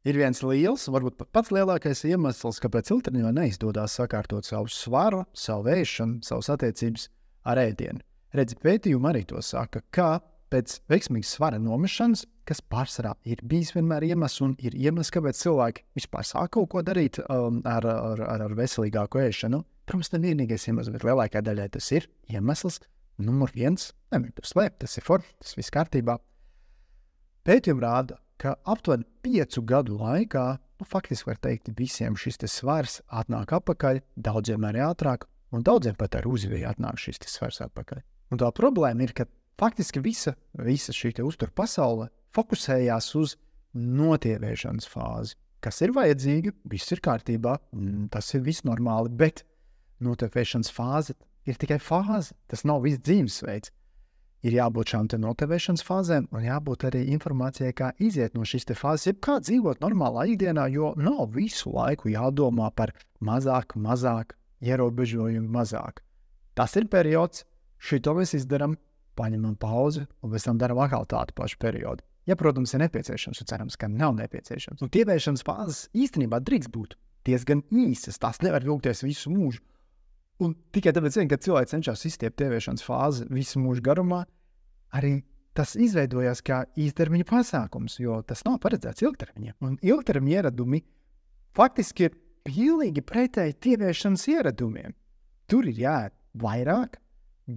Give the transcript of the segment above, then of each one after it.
Ir viens liels, varbūt pat pats lielākais iemesls, kāpēc ilgtermiņā neizdodas sakārtot savu svaru, savu ēšanu, savas attiecības ar ēdienu. Redzi, pētījumi arī to saka, ka pēc veiksmīgas svara nomešanas, kas pārsvarā ir bijis vienmēr iemesls un ir iemesls, kāpēc cilvēki vispār sāk kaut ko darīt ar veselīgāku ēšanu. Protams, tas vienīgais iemesls, bet lielākā daļai tas ir iemesls numur 1. Nevajag tur slēpt, tas ir forši, tas viss kārtībā. Pētījumi rāda, ka aptuveni 5 gadu laikā, faktiski var teikt, visiem šis svars atnāk atpakaļ, daudziem arī ātrāk, un daudziem pat ar uzviju atnāk šis svars atpakaļ. Un tā problēma ir, ka faktiski visa šī uztura pasaule fokusējās uz notieviešanas fāzi, kas ir vajadzīga, viss ir kārtībā, tas ir viss normāli, bet notieviešanas fāze ir tikai fāze, tas nav viss dzīvesveids. Ir jābūt šām notevēšanas fāzēm un jābūt arī informācijai, kā iziet no šīs fāzes, jeb kā dzīvot normālā ikdienā, jo nav visu laiku jādomā par mazāk, ierobežojumu mazāk. Tas ir periods, šito mēs izdaram, paņemam pauzi un pēc tam daram atkal tādu pašu periodu. Ja, protams, ir nepieciešams, un cerams, ka nav nepieciešams. Un tieviešanas fāzes īstenībā drīkst būt diezgan īsas, tās nevar vilkties visu mūžu. Un tikai tāpēc, ka cilvēks cenšas izstiept tieviešanas fāzi visu mūžu garumā, arī tas izveidojās kā īstermiņa pasākums, jo tas nav paredzēts ilgtermiņā. Un ilgtermiņa ieradumi faktiski ir pilnīgi pretēji tieviešanas ieradumiem. Tur ir jāēd vairāk,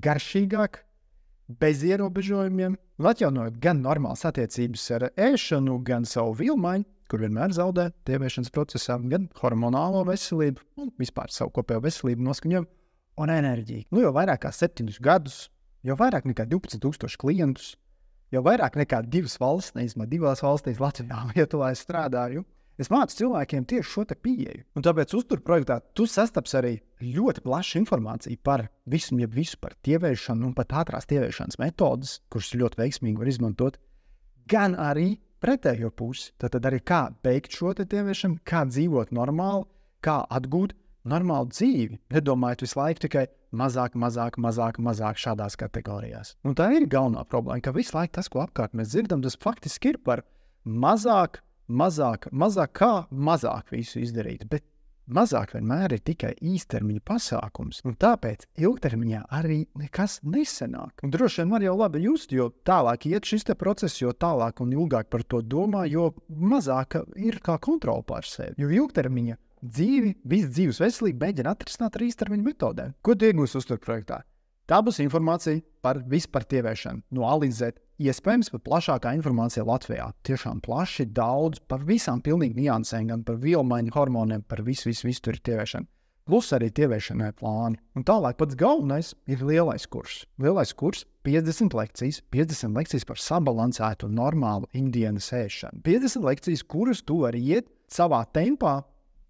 garšīgāk, bez ierobežojumiem, un atjaunojot gan normālas attiecības ar ēšanu, gan savu vilmaiņu, kur vienmēr zaudē tieviešanas procesā, gan hormonālo veselību, un vispār savu kopējo veselību noskaņojumu un enerģiju. Jo vairāk kā 7 gadus, jo vairāk nekā 12,000 klientus, jo vairāk nekā 2 valsts, neizmā 2 valstīs, Latvijā, Lietuvā es strādāju, es mācu cilvēkiem tieši šo te pieeju. Un tāpēc uztur projektā tu sastaps arī ļoti plašu informāciju par visu par tieviešanu un pat ātrās tieviešanas metodas, kuras ļoti veiksmīgi var izmantot, gan arī pretējo pusi. Tad arī kā beigt šo te tieviešanu, kā dzīvot normāli, kā atgūt normālu dzīvi, nedomājot visu laiku tikai mazāk šādās kategorijās. Un tā ir galvenā problēma, ka visu laiku tas, ko apkārt mēs dzirdam, tas faktiski ir par mazāk visu izdarīt, bet mazāk vienmēr ir tikai īstermiņa pasākums, un tāpēc ilgtermiņā arī nekas nesenāk. Un droši vien var jau labi just, jo tālāk iet šis te process, jo tālāk un ilgāk par to domā, jo mazāk ir kā kontrola pār sevi. Jo ilgtermiņa dzīvi, visu dzīves veselību mēģina atrisināt ar īstermiņa metodēm. Ko tu iegūsi uztur projektā? Tā būs informācija par tieviešanu, no A līdz Z. Iespējams, pat plašākā informācija Latvijā. Tiešām plaši, daudz, par visām pilnīgi niansēm, gan par vielmaiņu hormoniem, par visu tur ir tieviešana. Plus arī tieviešanai plāni. Un tālāk pats galvenais ir lielais kurs. Lielais kurs 50 lekcijas par sabalansētu un normālu ikdienas ēšanu. 50 lekcijas, kuras tu vari iet savā tempā,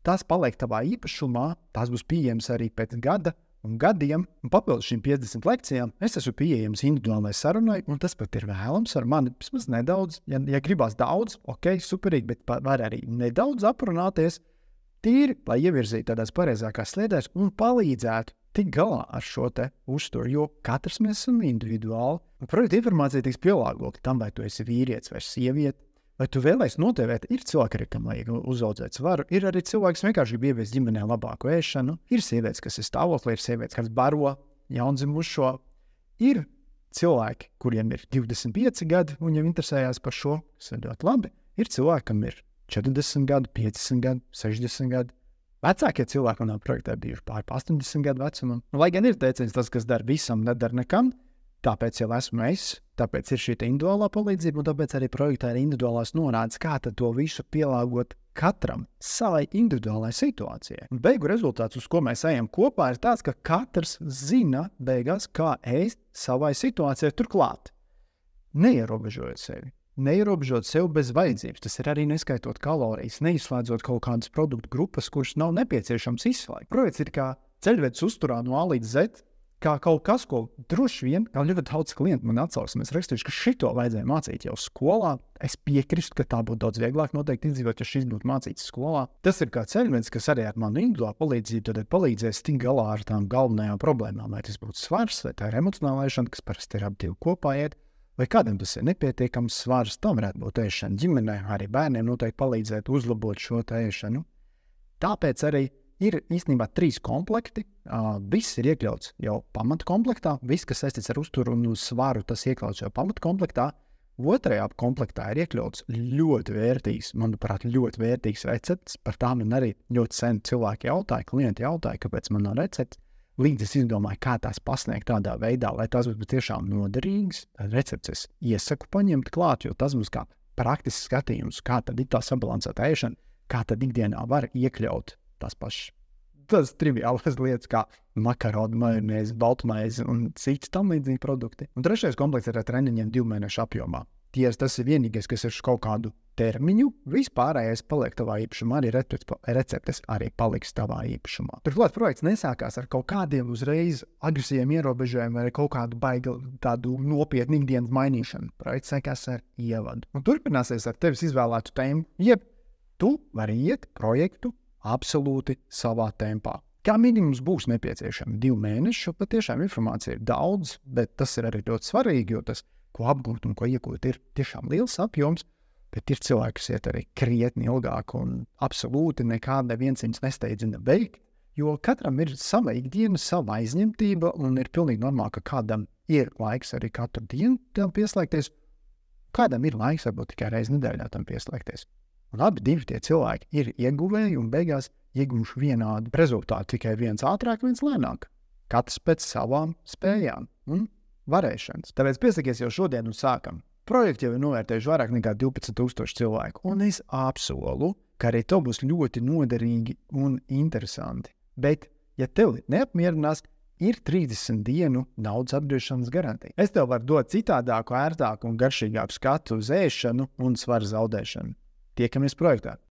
tās paliek tavā īpašumā, tās būs pieejamas arī pēc gada un gadiem, un papildus šīm 50 lekcijām es esmu pieejams individuālai sarunai, un tas pat ir vēlams ar mani vismaz nedaudz. Ja gribās daudz, ok, superīgi, bet var arī nedaudz aprunāties, tīri, lai ievirzītu tādās pareizākās sliedēs un palīdzētu tikt galā ar šo te uzturu, jo katrs mēs esam individuāli. Un projekta informācija tiks pielāgota tam, vai tu esi vīrietis vai sieviete, vai tu vēlēsi notēvēt, ir cilvēki, kam vajag uzaudzēt svaru, ir arī cilvēki, kas vienkārši grib ieviest ģimenē labāku ēšanu, ir sievietes, kas ir stāvoklī, ir sievietes, kas baro jaundzimušo, ir cilvēki, kuriem ir 25 gadi un jau interesējās par šo, kas ir ļoti labi, ir cilvēki, kam ir 40 gadu, 50 gadu, 60 gadu. Vecākie cilvēki manā projektā bijuši pār 80 gadu vecumam. Lai gan ir teiciens, tas, kas dara visam, nedara nekam, tāpēc jau esmu es, tāpēc ir šī individuālā palīdzība, un tāpēc arī projektā ir individuālās norādes, kā tad to visu pielāgot katram savai individuālai situācijai. Un beigu rezultāts, uz ko mēs ejam kopā, ir tāds, ka katrs zina beigās, kā ēst savai situācijai turklāt. Neierobežojot sevi. Neierobežot sevi bez vajadzības. Tas ir arī neskaitot kalorijas, neizslēdzot kaut kādas produktu grupas, kuras nav nepieciešams izslēgt. Projekts ir kā ceļvedis uzturā no A līdz Z, kā kaut kas, ko droši vien, kā ļoti daudz klientu man atsauks, mēs rakstījuši, ka šito vajadzēja mācīt jau skolā. Es piekrīstu, ka tā būtu daudz vieglāk noteikti izdzīvot, ja šis būtu mācīts skolā. Tas ir kā ceļvedis, kas arī ar manu individuālu palīdzību tad palīdzēs tikt galā ar tām galvenajām problēmām, vai tas būtu svars, vai tā ir emocionāla ēšana, kas parasti ir ap divu kopā iet, vai kādam tas ir nepietiekams svars, tam varētu būt ēšana ģimenē, arī bērniem noteikti palīdzēt uzlabot šo ēšanu. Tāpēc arī ir īstenībā 3 komplekti. Viss ir iekļauts jau pamatkomplektā. Viss, kas saistīts ar uzturu un uz svaru, tas iekļauts jau pamatkomplektā. Otrajā komplektā ir iekļauts ļoti vērtīgs, manuprāt, ļoti vērtīgs recepts. Par tām man arī ļoti sen cilvēki jautāja, klienti jautāja, kāpēc man nav recepts. Līdz es izdomāju, kā tās pasniegt tādā veidā, lai tās būtu tiešām noderīgas. Recepts es iesaku paņemt klāt, jo tas būs kā praktisks skatījums, kā tad ir tā sabalansēta ēšana, kā tad ikdienā var iekļaut tās pašas. Tas triviālas lietas kā makaroni, majonēzi, baltmaizi un cits tam līdzīgi produkti. Un trešais komplekts ir ar treniņiem 2 mēnešu apjomā. Tas ir vienīgais, kas ir uz kaut kādu termiņu. Vispārējais paliek tavā īpašumā, arī receptes arī paliks tavā īpašumā. Turklāt projekts nesākās ar kaut kādiem uzreiz agresīviem ierobežojumiem vai kaut kādu baigu tādu nopietnu ikdienas mainīšanu. Projekts sākās ar ievadu. Un turpināsies ar tevis izvēlētu tēmu, jeb tu vari iet projektu absolūti savā tempā. Kā minimums būs nepieciešami 2 mēneši, jo patiešām informācija ir daudz, bet tas ir arī ļoti svarīgi, jo tas, ko apgūt un ko iegūt, ir tiešām liels apjoms, bet ir cilvēki, kas iet arī krietni ilgāk un absolūti neviens viņus nesteidzina veikt, jo katram ir sava ikdiena, sava aizņemtība un ir pilnīgi normāli, ka kādam ir laiks arī katru dienu tam pieslēgties, kādam ir laiks varbūt tikai reizi nedēļā tam pieslēgties. Un abi tie cilvēki ir ieguvēji un beigās ieguvuši vienādu rezultātu, tikai viens ātrāk, viens lēnāk. Katrs pēc savām spējām un varēšanas. Tāpēc piesakies jau šodien un sākam. Projektu jau ir novērtējuši vairāk nekā 12,000 cilvēku, un es apsolu, ka arī tev būs ļoti noderīgi un interesanti. Bet, ja tev neapmierinās, ir 30 dienu naudas atgriešanas garantija. Es tev varu dot citādāku, ērtāku un garšīgāku skatu uz ēšanu un svaru zaudēšanu. Tiekamies projektā!